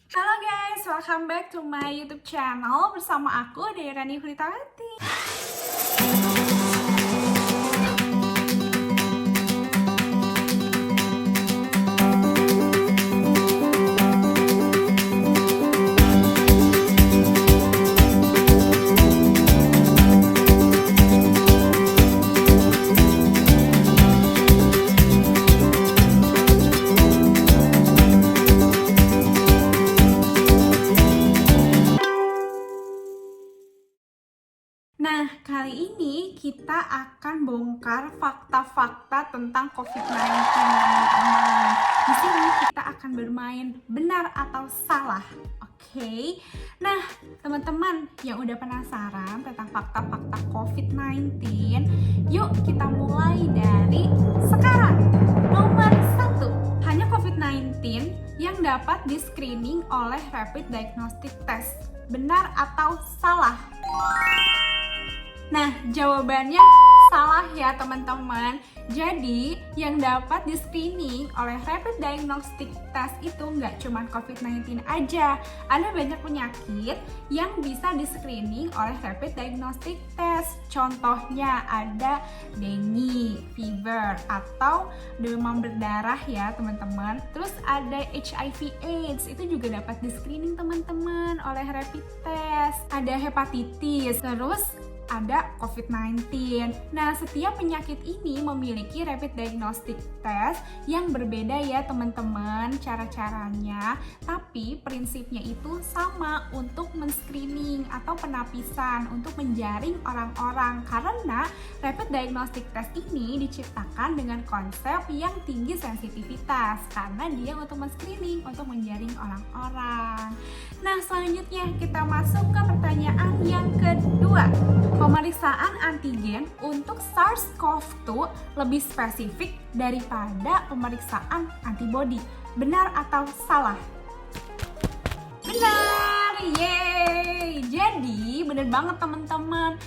Halo guys, welcome back to my YouTube channel bersama aku Dairani Hulitawati. Nah, kali ini kita akan bongkar fakta-fakta tentang COVID-19, teman-teman. Di sini kita akan bermain benar atau salah, oke? Nah, teman-teman yang udah penasaran tentang fakta-fakta COVID-19, yuk kita mulai dari sekarang. Nomor 1, hanya COVID-19 yang dapat di-screening oleh Rapid Diagnostic Test. Benar atau salah? Nah, jawabannya salah ya teman-teman. Jadi, yang dapat di-screening oleh Rapid Diagnostic Test itu nggak cuma COVID-19 aja. Ada banyak penyakit yang bisa di-screening oleh Rapid Diagnostic Test. Contohnya ada dengue, fever, atau demam berdarah ya teman-teman. Terus ada HIV/AIDS, itu juga dapat di-screening teman-teman oleh rapid test. Ada hepatitis, terus ada COVID-19. Nah, setiap penyakit ini memiliki rapid diagnostic test yang berbeda ya teman-teman cara-caranya, tapi prinsipnya itu sama untuk men-screening atau penapisan untuk menjaring orang-orang, karena rapid diagnostic test ini diciptakan dengan konsep yang tinggi sensitivitas karena dia untuk men-screening, untuk menjaring orang-orang. Nah, selanjutnya kita masuk ke pertanyaan yang kedua. Pemeriksaan antigen untuk SARS-CoV-2 lebih spesifik daripada pemeriksaan antibodi. Benar atau salah? Benar! Yeay! Jadi, benar banget teman-teman.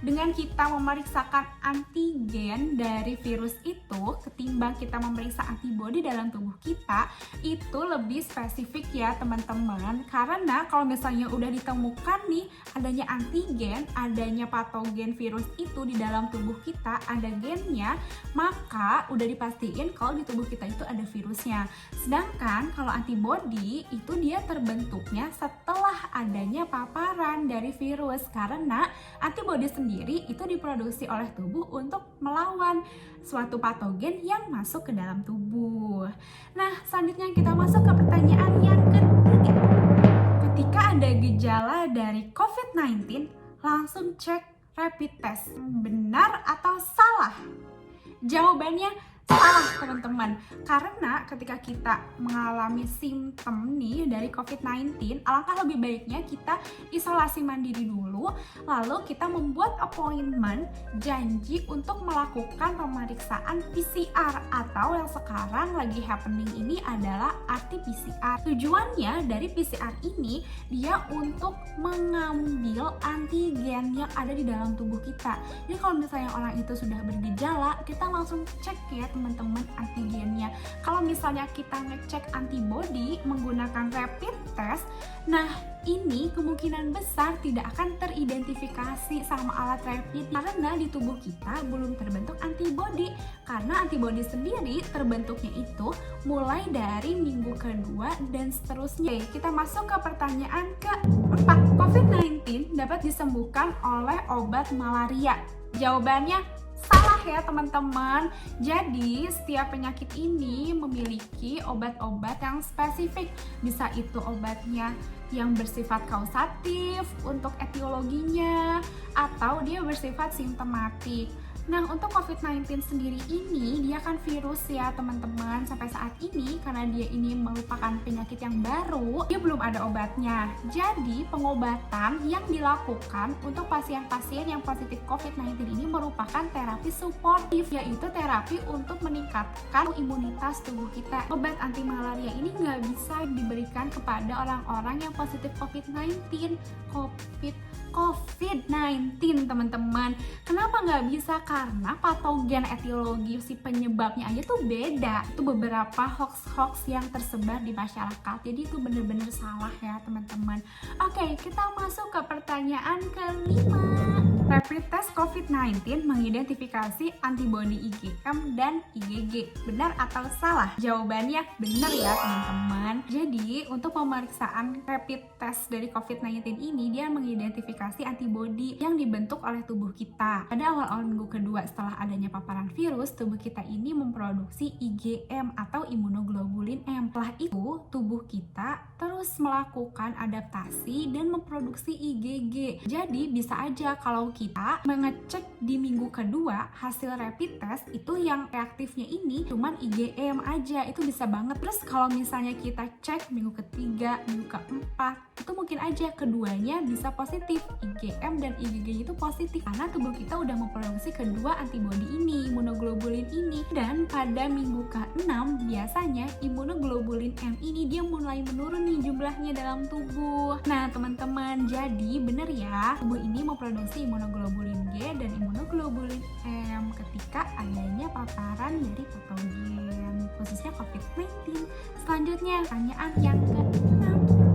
Dengan kita memeriksakan antigen dari virus itu ketimbang kita memeriksa antibodi dalam tubuh kita, itu lebih spesifik ya teman-teman. Karena kalau misalnya udah ditemukan nih adanya antigen, adanya patogen virus itu di dalam tubuh kita, ada gennya, maka udah dipastiin kalau di tubuh kita itu ada virusnya. Sedangkan kalau antibodi itu dia terbentuknya setelah adanya paparan dari virus, karena antibodi sendiri itu diproduksi oleh tubuh untuk melawan suatu patogen yang masuk ke dalam tubuh. Nah, selanjutnya kita masuk ke pertanyaan yang ketiga. Ketika ada gejala dari COVID-19, langsung cek rapid test. Benar atau salah? Jawabannya salah teman-teman, karena ketika kita mengalami simptom nih dari COVID-19, alangkah lebih baiknya kita isolasi mandiri dulu, lalu kita membuat appointment, janji untuk melakukan pemeriksaan PCR atau yang sekarang lagi happening ini adalah RT-PCR. Tujuannya dari PCR ini dia untuk mengambil antigen yang ada di dalam tubuh kita. Jadi kalau misalnya orang itu sudah bergejala, kita langsung cek ya teman-teman antigennya. Kalau misalnya kita ngecek antibody menggunakan rapid test, nah ini kemungkinan besar tidak akan teridentifikasi sama alat rapid karena di tubuh kita belum terbentuk antibody, karena antibody sendiri terbentuknya itu mulai dari minggu kedua dan seterusnya. Oke, kita masuk ke pertanyaan keempat. COVID-19 dapat disembuhkan oleh obat malaria. Jawabannya salah ya teman-teman. Jadi setiap penyakit ini memiliki obat-obat yang spesifik. Bisa itu obatnya yang bersifat kausatif untuk etiologinya, atau dia bersifat simptomatik. Nah, untuk COVID-19 sendiri ini dia kan virus ya teman-teman. Sampai saat ini karena dia ini merupakan penyakit yang baru, dia belum ada obatnya. Jadi pengobatan yang dilakukan untuk pasien-pasien yang positif COVID-19 ini merupakan terapi suportif, yaitu terapi untuk meningkatkan imunitas tubuh kita. Obat anti malaria ini nggak bisa diberikan kepada orang-orang yang positif COVID-19 teman-teman. Kenapa nggak bisa? karena patogen etiologi si penyebabnya aja tuh beda. Itu beberapa hoax yang tersebar di masyarakat, jadi itu bener-bener salah ya teman-teman. Oke, kita masuk ke pertanyaan kelima. Rapid test COVID-19 mengidentifikasi antibodi IgM dan IgG. Benar atau salah? Jawabannya benar ya teman-teman. Jadi untuk pemeriksaan rapid test dari COVID-19 ini, dia mengidentifikasi antibodi yang dibentuk oleh tubuh kita. Pada awal-awal minggu kedua setelah adanya paparan virus, tubuh kita ini memproduksi IgM atau imunoglobulin M. Setelah itu, tubuh kita terus melakukan adaptasi dan memproduksi IgG. Jadi bisa aja kalau kita mengecek di minggu kedua hasil rapid test itu yang reaktifnya ini cuman IgM aja, itu bisa banget. Terus kalau misalnya kita cek minggu ketiga, minggu keempat, itu mungkin aja keduanya bisa positif, IgM dan IgG itu positif karena tubuh kita udah memproduksi kedua antibodi ini, imunoglobulin ini. Dan pada minggu ke-6 biasanya imunoglobulin M ini dia mulai menurun nih jumlahnya dalam tubuh. Nah teman-teman, jadi bener ya, tubuh ini memproduksi imunoglobulin G dan imunoglobulin M ketika adanya paparan dari patogen, khususnya COVID-19. Selanjutnya, pertanyaan yang ke-6.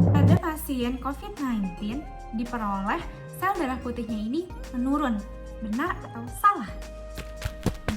Pada pasien COVID-19 diperoleh sel darah putihnya ini menurun. Benar atau salah?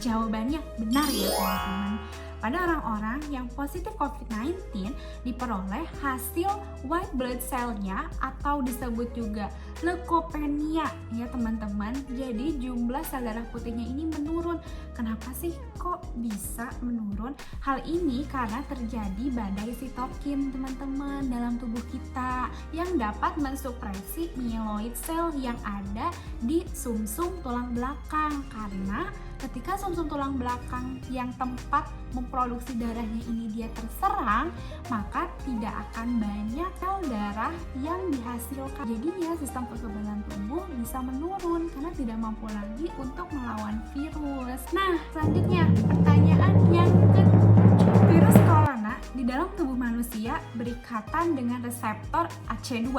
Jawabannya benar ya teman-teman. Pada orang-orang yang positif COVID-19 diperoleh hasil white blood cell-nya atau disebut juga leukopenia ya teman-teman. Jadi jumlah sel darah putihnya ini menurun. Kenapa sih kok bisa menurun? Hal ini karena terjadi badai sitokin teman-teman dalam tubuh kita yang dapat mensupresi myeloid cell yang ada di sumsum tulang belakang. Karena ketika sumsum tulang belakang yang tempat memproduksi darahnya ini dia terserang, maka tidak akan banyak sel darah yang dihasilkan. Jadinya sistem kekebalan tubuh bisa menurun karena tidak mampu lagi untuk melawan virus. Nah, selanjutnya pertanyaan yang ke-7. Virus corona di dalam tubuh manusia berikatan dengan reseptor AC2.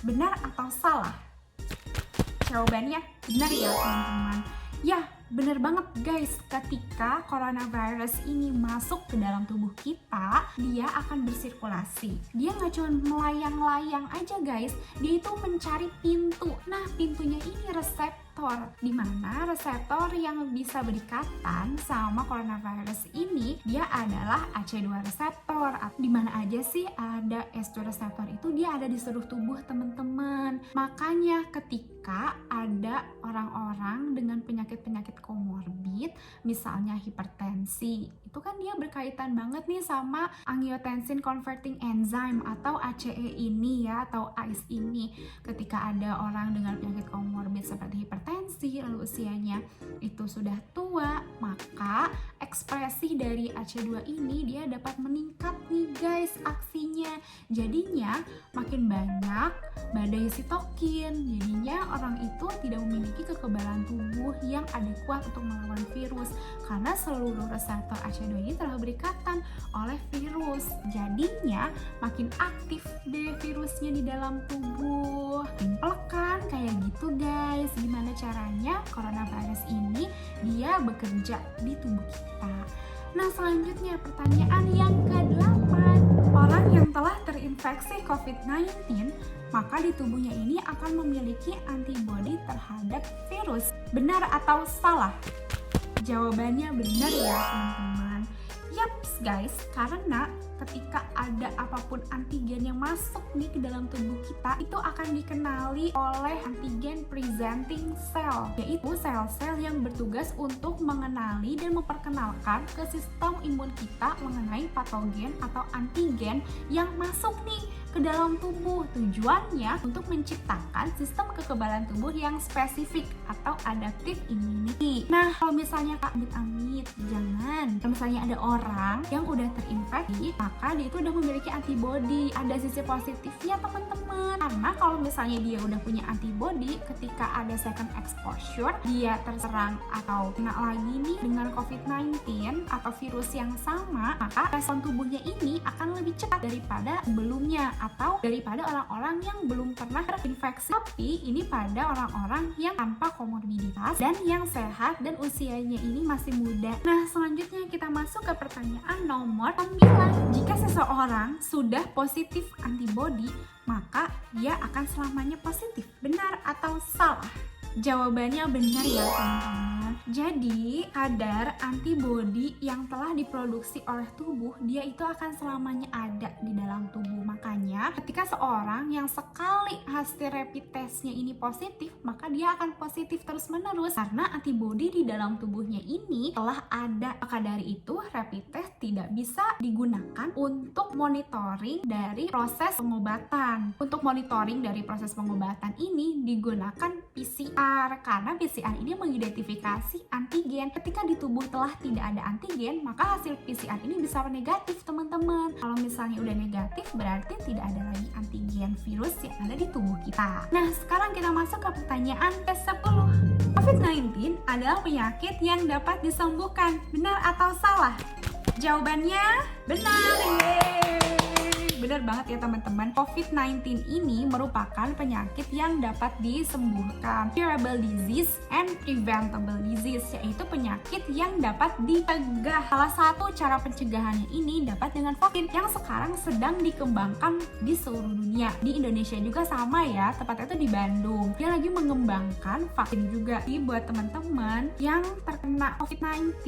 Benar atau salah? Jawabannya benar ya teman-teman. Ya, bener banget guys, ketika coronavirus ini masuk ke dalam tubuh kita, dia akan bersirkulasi. Dia nggak cuma melayang-layang aja guys, dia itu mencari pintu. Nah, pintunya ini reseptor, dimana reseptor yang bisa berikatan sama coronavirus ini, dia adalah AC2 reseptor. Dimana aja sih ada AC2 reseptor itu, dia ada di seluruh tubuh teman-teman. Makanya ketika ada orang-orang dengan penyakit-penyakit komorbid, misalnya hipertensi, itu kan dia berkaitan banget nih sama angiotensin converting enzyme atau ACE ini ya, atau ACE ini. Ketika ada orang dengan penyakit komorbid seperti hipertensi, lalu usianya itu sudah tua, maka ekspresi dari AC2 ini dia dapat meningkat nih guys aksinya. Jadinya makin banyak badai sitokin, jadinya orang itu tidak memiliki kekebalan tubuh yang adekuat untuk melawan virus karena seluruh reseptor AC2 ini telah berikatan oleh virus. Jadinya makin aktif deh virusnya di dalam tubuh. Simpel kan kayak gitu guys. Gimana caranya coronavirus ini dia bekerja di tubuh kita. Nah selanjutnya pertanyaan yang ke-8. Orang yang telah terinfeksi COVID-19 maka di tubuhnya ini akan memiliki antibodi terhadap virus. Benar atau salah? Jawabannya benar ya teman-teman. Yaps guys, karena ketika ada apapun antigen yang masuk nih ke dalam tubuh kita, itu akan dikenali oleh antigen presenting cell, yaitu sel-sel yang bertugas untuk mengenali dan memperkenalkan ke sistem imun kita mengenai patogen atau antigen yang masuk nih ke dalam tubuh. Tujuannya untuk menciptakan sistem kekebalan tubuh yang spesifik atau adaptive immunity. Nah, kalau misalnya amit-amit, jangan. Kalau misalnya ada orang yang udah terinfeksi, maka dia itu udah memiliki antibodi. Ada sisi positifnya teman-teman. Karena kalau misalnya dia udah punya antibodi, ketika ada second exposure, dia terserang atau kena lagi nih dengan COVID-19 atau virus yang sama, maka respon tubuhnya ini akan lebih cepat daripada sebelumnya atau daripada orang-orang yang belum pernah terinfeksi. Tapi ini pada orang-orang yang tanpa komorbiditas dan yang sehat dan usianya ini masih muda. Nah, selanjutnya kita masuk ke pertanyaan nomor 9. Jika seseorang sudah positif antibodi, maka dia akan selamanya positif. Benar atau salah? Jawabannya benar ya teman-teman. Jadi kadar antibodi yang telah diproduksi oleh tubuh, dia itu akan selamanya ada di dalam tubuh. Makanya ketika seorang yang sekali hasil rapid testnya ini positif, maka dia akan positif terus menerus karena antibodi di dalam tubuhnya ini telah ada. Maka dari itu rapid test tidak bisa digunakan untuk monitoring dari proses pengobatan. Untuk monitoring dari proses pengobatan ini digunakan PCR, karena PCR ini mengidentifikasi antigen. Ketika di tubuh telah tidak ada antigen, maka hasil PCR ini bisa negatif teman-teman. Kalau misalnya udah negatif, berarti tidak ada lagi antigen virus yang ada di tubuh kita. Nah, sekarang kita masuk ke pertanyaan ke-10. COVID-19 adalah penyakit yang dapat disembuhkan. Benar atau salah? Jawabannya benar. Yeay! Benar banget ya teman-teman. COVID-19 ini merupakan penyakit yang dapat disembuhkan. Curable disease and preventable disease, yaitu penyakit yang dapat dicegah. Salah satu cara pencegahannya ini dapat dengan vaksin yang sekarang sedang dikembangkan di seluruh dunia. Di Indonesia juga sama ya, tepatnya itu di Bandung. Dia lagi mengembangkan vaksin juga. Jadi buat teman-teman yang terkena COVID-19,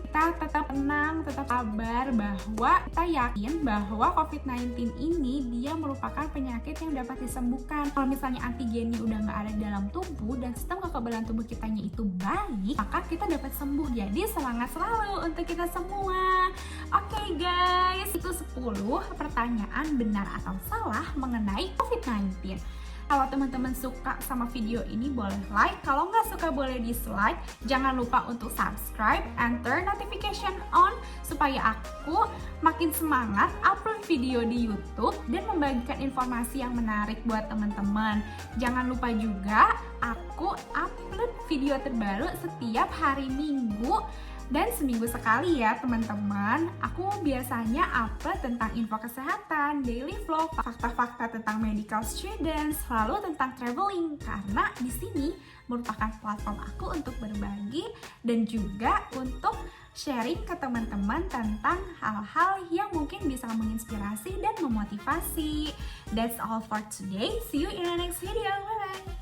kita tetap tenang, tetap sabar bahwa kita yakin bahwa COVID-19 ini dia merupakan penyakit yang dapat disembuhkan. Kalau misalnya antigennya udah nggak ada di dalam tubuh dan sistem kekebalan tubuh kitanya itu baik, maka kita dapat sembuh. Jadi semangat selalu untuk kita semua. Oke guys, itu 10 pertanyaan benar atau salah mengenai COVID-19. Kalau teman-teman suka sama video ini boleh like, kalau nggak suka boleh dislike. Jangan lupa untuk subscribe and turn notification on supaya aku makin semangat upload video di YouTube dan membagikan informasi yang menarik buat teman-teman. Jangan lupa juga aku upload video terbaru setiap hari Minggu. Dan seminggu sekali ya teman-teman. Aku biasanya upload tentang info kesehatan, daily vlog, fakta-fakta tentang medical students, lalu tentang traveling. Karena di sini merupakan platform aku untuk berbagi dan juga untuk sharing ke teman-teman tentang hal-hal yang mungkin bisa menginspirasi dan memotivasi. That's all for today. See you in the next video. Bye-bye.